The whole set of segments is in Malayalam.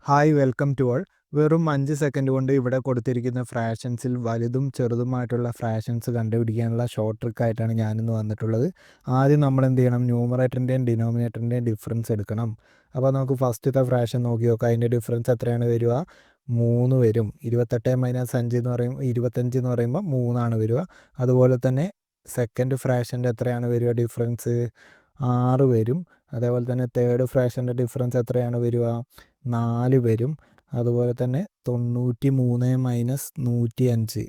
Hi welcome to all. വെറും 5 സെക്കൻഡ് കൊണ്ട് ഇവിടെ കൊടുത്തിരിക്കുന്ന ഫ്രാക്ഷൻസിൽ വലുതും ചെറുതുമായിട്ടുള്ള ഫ്രാക്ഷൻസ് കണ്ടുപിടിക്കാനുള്ള ഷോർട്ട് ട്രിക്കായിട്ടാണ് ഞാനിന്ന് വന്നിട്ടുള്ളത്. ആദ്യം നമ്മൾ എന്ത് ചെയ്യണം, ന്യൂമറേറ്ററിൻ്റെയും ഡിനോമിനേറ്ററിൻ്റെയും ഡിഫറൻസ് എടുക്കണം. അപ്പോൾ നമുക്ക് ഫസ്റ്റത്തെ ഫ്രാക്ഷൻ നോക്കി നോക്കാം. അതിൻ്റെ ഡിഫറൻസ് എത്രയാണ് വരിക? 3 വരും. 28 - 5 എന്ന് പറയുമ്പോൾ 25 എന്ന് പറയുമ്പോൾ 3 വരിക. അതുപോലെ തന്നെ സെക്കൻഡ് ഫ്രാക്ഷൻ്റെ എത്രയാണ് വരിക ഡിഫറൻസ്? 6 വരും. അതേപോലെ തന്നെ തേർഡ് ഫ്രാക്ഷൻ്റെ ഡിഫറൻസ് എത്രയാണ് വരിക? 4 വരും. അതുപോലെ തന്നെ 93 - 105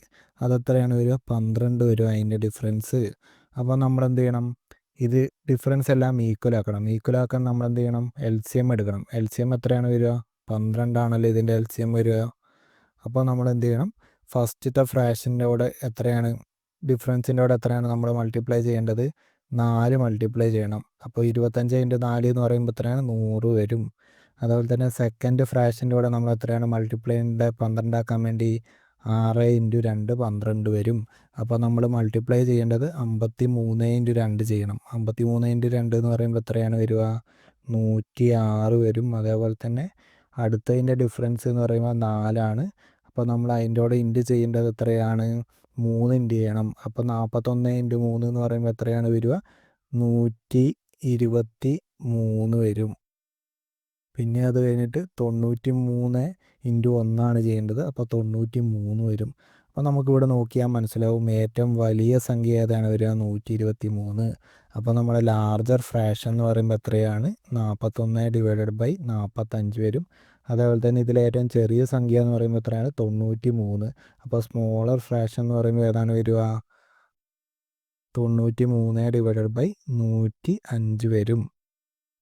അതെത്രയാണ് വരിക? 12 വരും അതിൻ്റെ ഡിഫറൻസ്. അപ്പോൾ നമ്മൾ എന്ത് ചെയ്യണം? ഇത് ഡിഫറൻസ് എല്ലാം ഈക്വൽ ആക്കണം. ഈക്വൽ ആക്കാൻ നമ്മൾ എന്ത് ചെയ്യണം? LCM എടുക്കണം. LCM എത്രയാണ് വരിക? 12 ആണല്ലോ ഇതിൻ്റെ LCM വരിക. അപ്പോൾ നമ്മൾ എന്ത് ചെയ്യണം? ഫസ്റ്റത്തെ ഫ്രാക്ഷൻ്റെ കൂടെ എത്രയാണ്, ഡിഫറൻസിൻ്റെ കൂടെ എത്രയാണ് നമ്മൾ മൾട്ടിപ്ലൈ ചെയ്യേണ്ടത്? 4 മൾട്ടിപ്ലൈ ചെയ്യണം. അപ്പോൾ 25 × 4 എന്ന് പറയുമ്പോൾ എത്രയാണ്? 100 വരും. അതുപോലെ തന്നെ സെക്കൻഡ് ഫ്രാക്ഷൻ്റെ കൂടെ നമ്മൾ എത്രയാണ് മൾട്ടിപ്ലൈ ചെയ്യേണ്ടത്? 12 ആക്കാൻ വേണ്ടി 6 × 2 12 വരും. അപ്പോൾ നമ്മൾ മൾട്ടിപ്ലൈ ചെയ്യേണ്ടത് 53 × 2 ചെയ്യണം. 53 × 2 എന്ന് പറയുമ്പോൾ എത്രയാണ് വരിക? 106 വരും. അതേപോലെ തന്നെ അടുത്തതിൻ്റെ ഡിഫറൻസ് എന്ന് പറയുമ്പോൾ 4 അപ്പോൾ നമ്മൾ അതിൻ്റെ കൂടെ ഇൻറ്റു ചെയ്യേണ്ടത് എത്രയാണ്? 3 ഇൻറ്റു ചെയ്യണം. അപ്പോൾ 41 × 3 എന്ന് പറയുമ്പോൾ എത്രയാണ് വരിക? 123 വരും. പിന്നെ അത് കഴിഞ്ഞിട്ട് 93 × 1 ചെയ്യേണ്ടത്. അപ്പോൾ 93 വരും. അപ്പോൾ നമുക്കിവിടെ നോക്കിയാൽ മനസ്സിലാവും ഏറ്റവും വലിയ സംഖ്യ ഏതാണ് വരിക? 123. അപ്പോൾ നമ്മുടെ ലാർജർ ഫ്രാക്ഷൻ എന്ന് പറയുമ്പോൾ എത്രയാണ്? 41 / 45 വരും. അതേപോലെ തന്നെ ഇതിൽ ഏറ്റവും ചെറിയ സംഖ്യ എന്ന് പറയുമ്പോൾ എത്രയാണ്? 93. അപ്പോൾ സ്മോളർ ഫ്രാക്ഷൻ എന്ന് പറയുമ്പോൾ ഏതാണ് വരിക? 93 / 105 വരും.